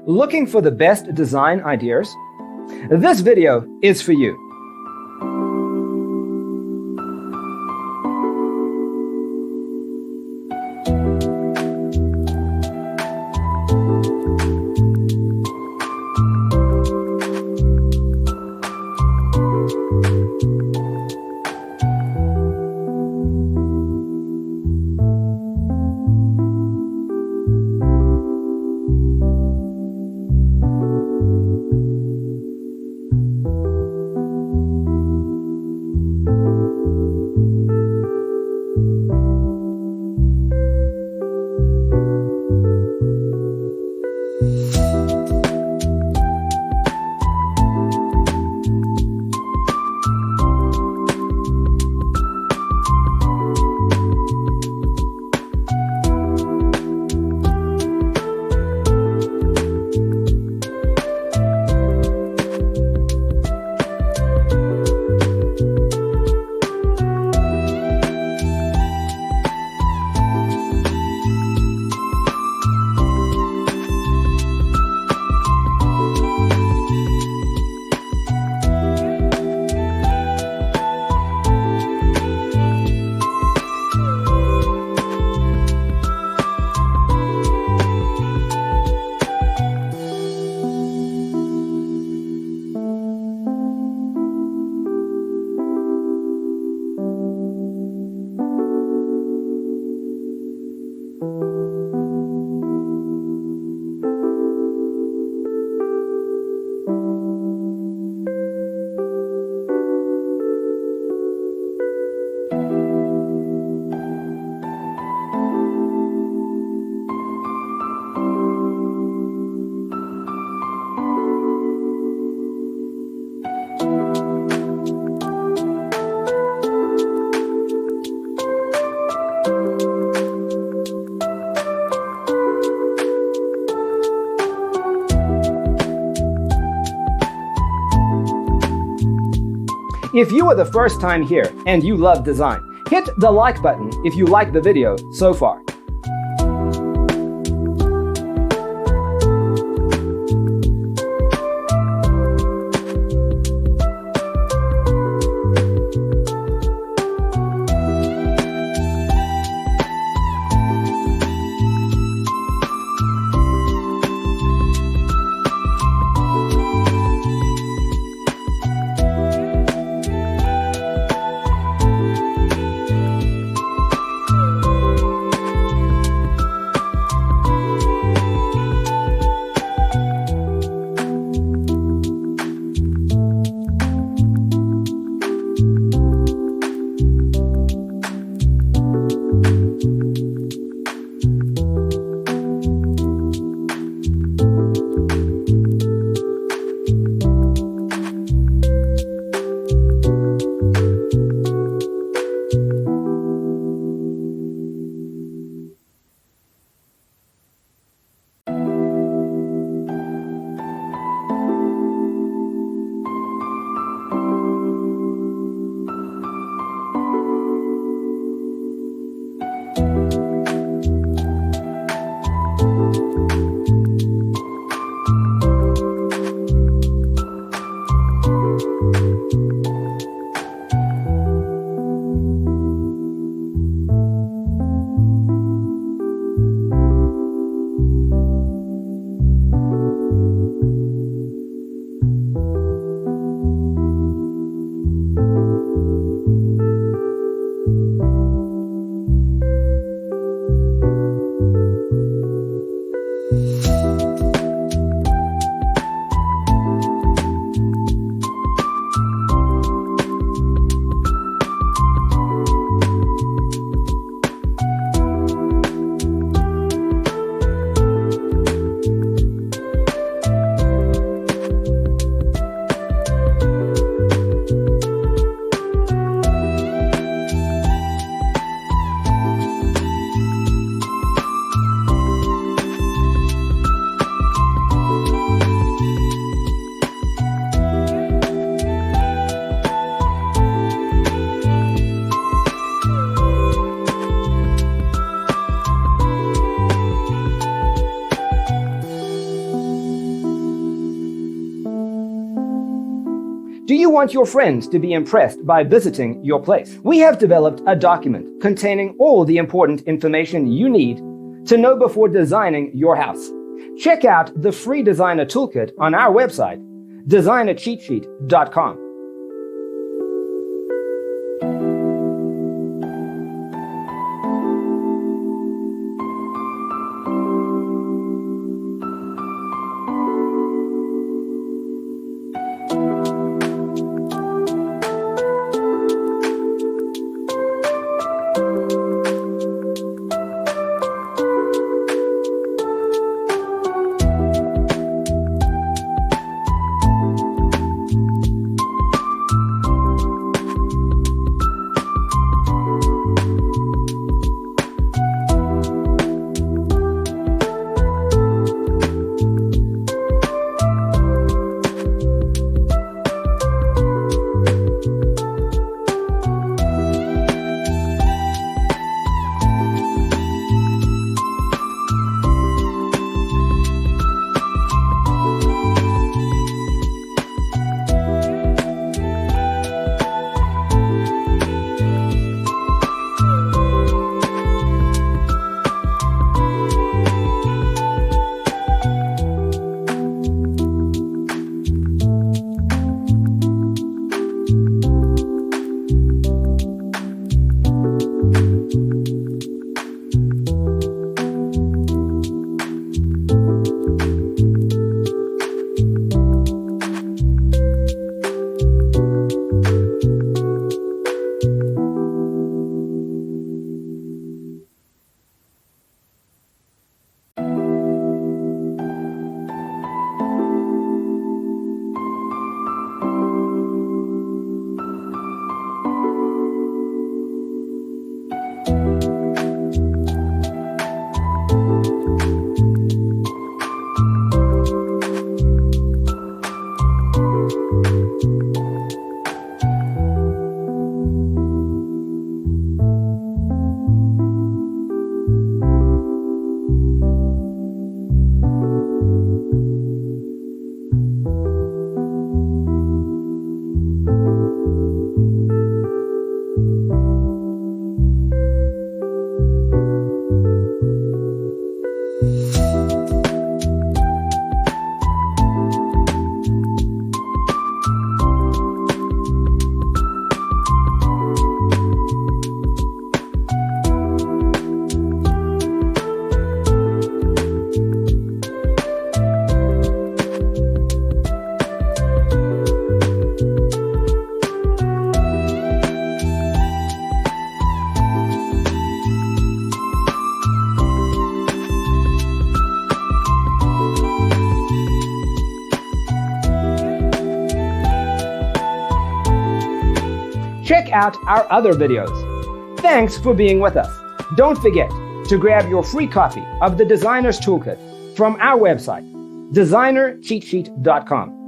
Looking for the best design ideas? This video is for you. If you are the first time here and you love design, hit the like button if you like the video so far. Do you want your friends to be impressed by visiting your place? We have developed a document containing all the important information you need to know before designing your house. Check out the free designer toolkit on our website, designercheatsheet.com. Check out our other videos. Thanks for being with us. Don't forget to grab your free copy of the Designer's Toolkit from our website, designercheatsheet.com.